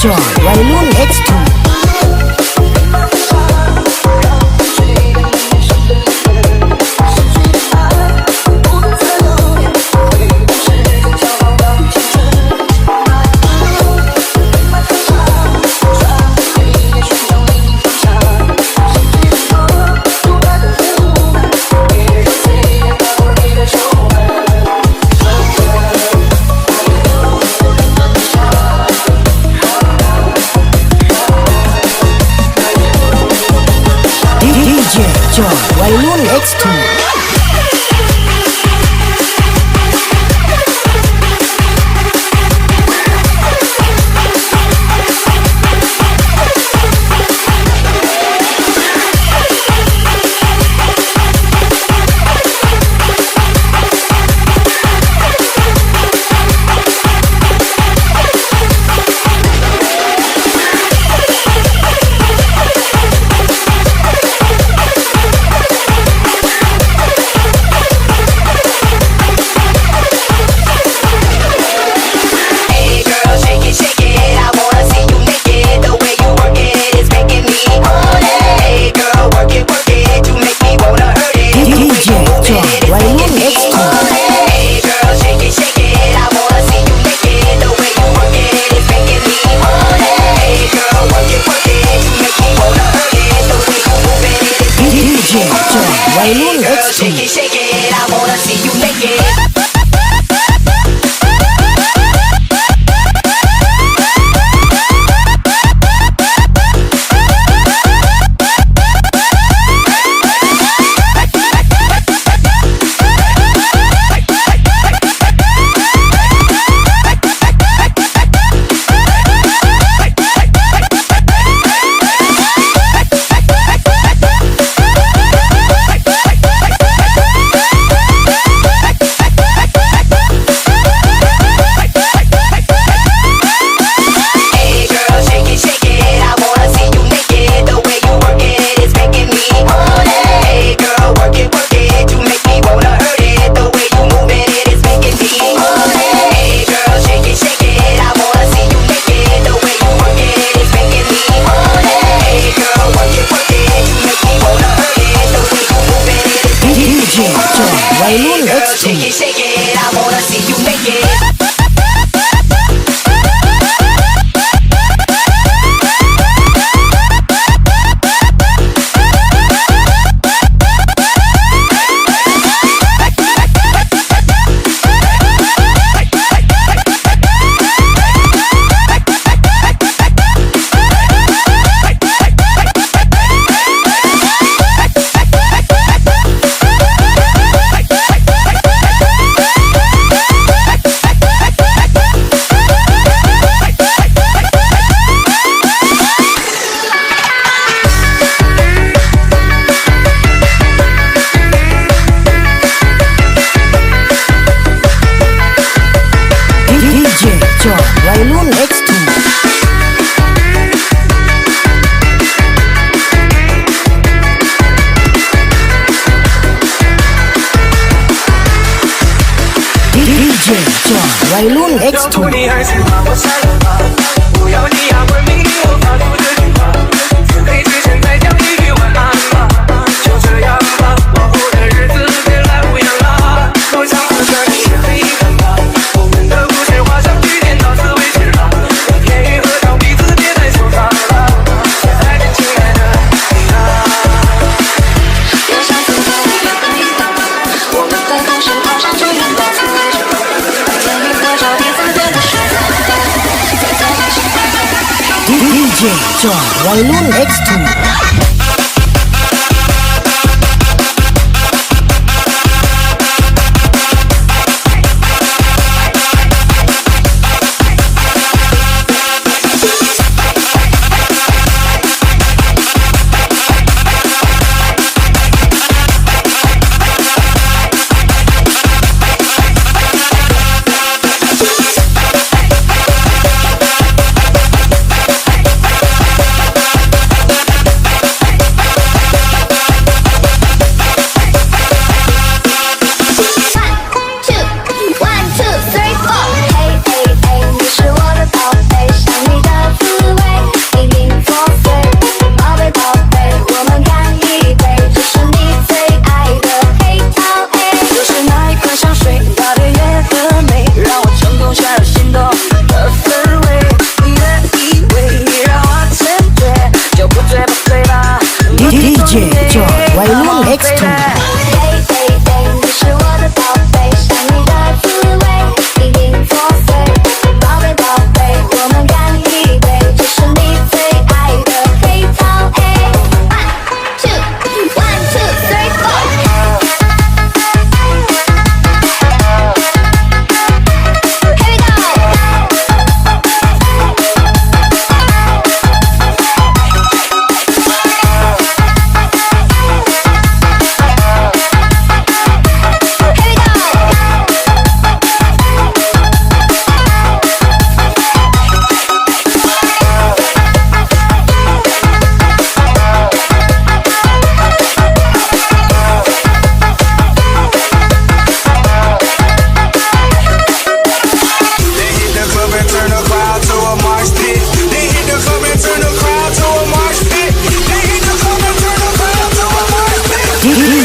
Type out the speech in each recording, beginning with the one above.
John Wailun X2. DJ John Wailun X2. Wailun X2. Shake it, shake it, I wanna see you naked. Wailun X2. Shake it, shake it, I wanna see you naked. DJ John Wailun X2. DJ John Wailun X2. DJ John Wailun X2.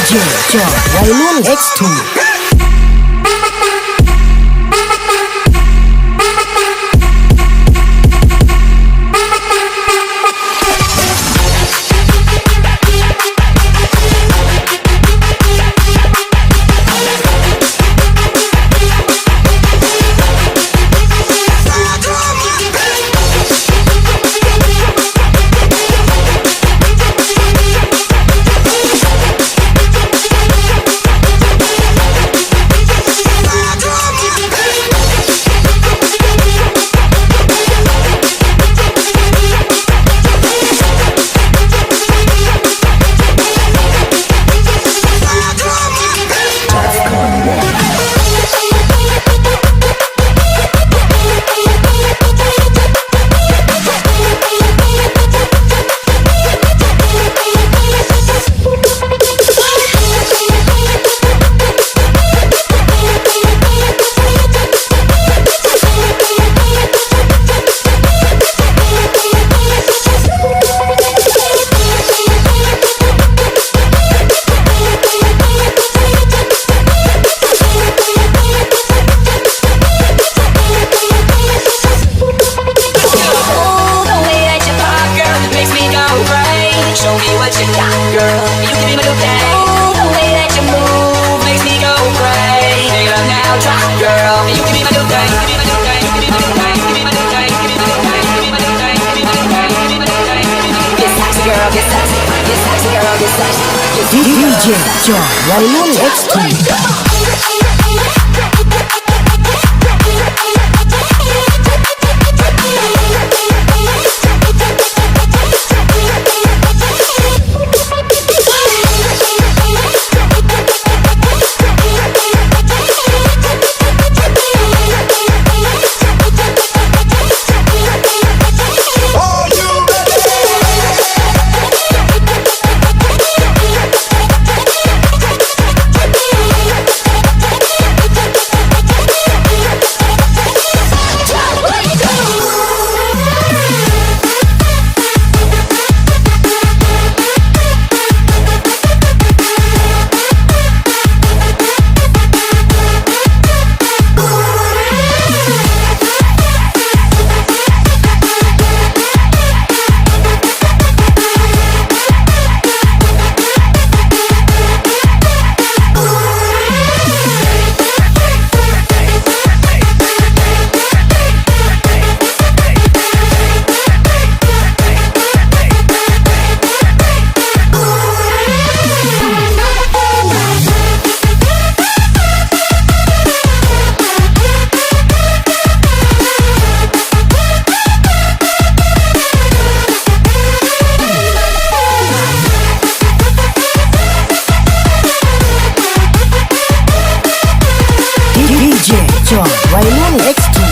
DJ Tub Laib Dj. Show me what you got, girl. You can be my new thing. Ooh, the way that you move makes me go crazy. Take it up now, drop, girl. You can be my new thing. You can be my new thing. You can be my new thing. You can be my new thing. You can be my new thing. You can be my new thing. You can be my new thing. You can be my new thing. Get sexy, girl. Get sexy. Get sexy, girl. Get sexy. DJ Tub Laib Dj. DJ Tub Laib Dj.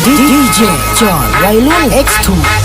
DJ Tub Laib Dj.